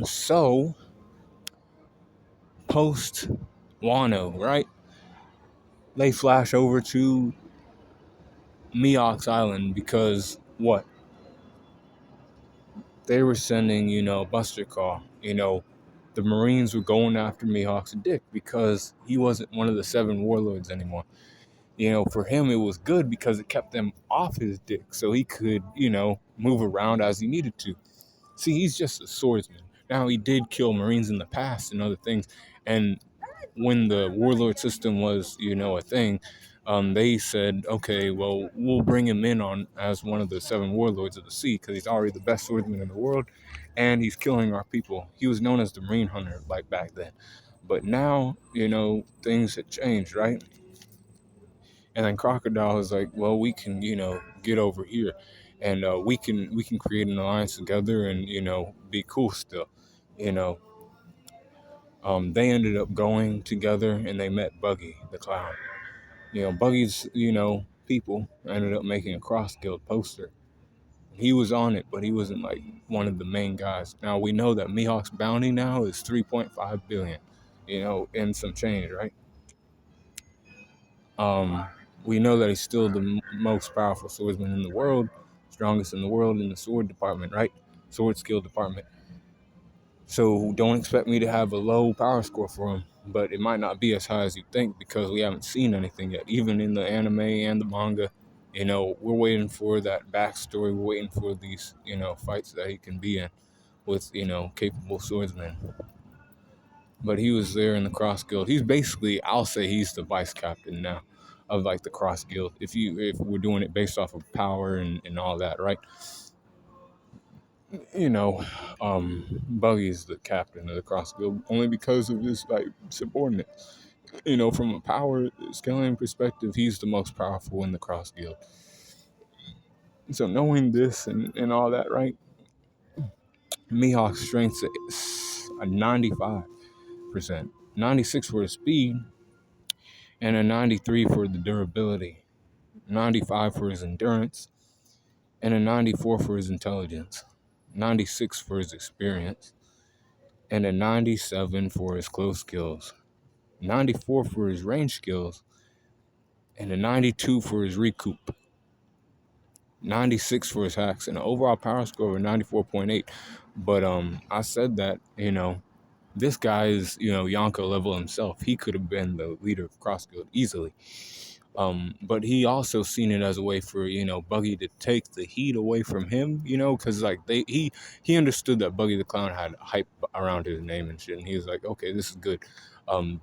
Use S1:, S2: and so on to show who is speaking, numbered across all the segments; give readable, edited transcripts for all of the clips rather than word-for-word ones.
S1: So post Wano, right? They flash over to Mihawk's Island because what? They were sending, a buster call. The Marines were going after Mihawk's dick because he wasn't one of the seven warlords anymore. For him, it was good because it kept them off his dick so he could, move around as he needed to. See, he's just a swordsman. Now, he did kill Marines in the past and other things. And when the warlord system was, a thing, they said, okay, well, we'll bring him in on as one of the seven warlords of the sea because he's already the best swordsman in the world and he's killing our people. He was known as the Marine Hunter, like back then. But now, things had changed, right? And then Crocodile was like, well, we can, get over here and we can create an alliance together and, be cool still, you know. They ended up going together and they met Buggy, the clown. Buggy's, people ended up making a cross guild poster. He was on it, but he wasn't like one of the main guys. Now we know that Mihawk's bounty now is 3.5 billion, and some change, right? We know that he's still the most powerful swordsman in the world, strongest in the world in the sword department, right? Sword skill department. So don't expect me to have a low power score for him, but it might not be as high as you think because we haven't seen anything yet. Even in the anime and the manga, we're waiting for that backstory. We're waiting for these, fights that he can be in with, capable swordsmen. But he was there in the Cross Guild. He's basically, I'll say he's the vice captain now of like the Cross Guild. If we're doing it based off of power and all that, right? Buggy's the captain of the Cross Guild only because of his like subordinate. From a power scaling perspective, he's the most powerful in the Cross Guild. So knowing this and all that, right? Mihawk's strength is a 95%, 96 for his speed, and a 93 for the durability, 95 for his endurance, and a 94 for his intelligence, 96 for his experience, and a 97 for his close skills, 94 for his range skills, and a 92 for his recoup, 96 for his hacks, and an overall power score of 94.8. But I said that, this guy is, Yonko level himself. He could have been the leader of Cross Guild easily. But he also seen it as a way for, Buggy to take the heat away from him, because like he understood that Buggy the Clown had hype around his name and shit, and he was like, okay, this is good.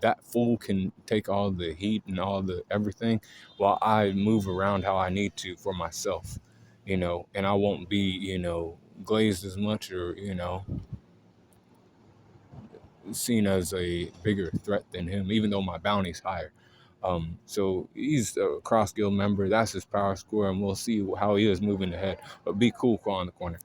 S1: That fool can take all the heat and all the everything while I move around how I need to for myself, and I won't be, glazed as much or, seen as a bigger threat than him, even though my bounty's higher. So he's a cross guild member. That's his power score, and we'll see how he is moving ahead. But be cool, Claw in the corner.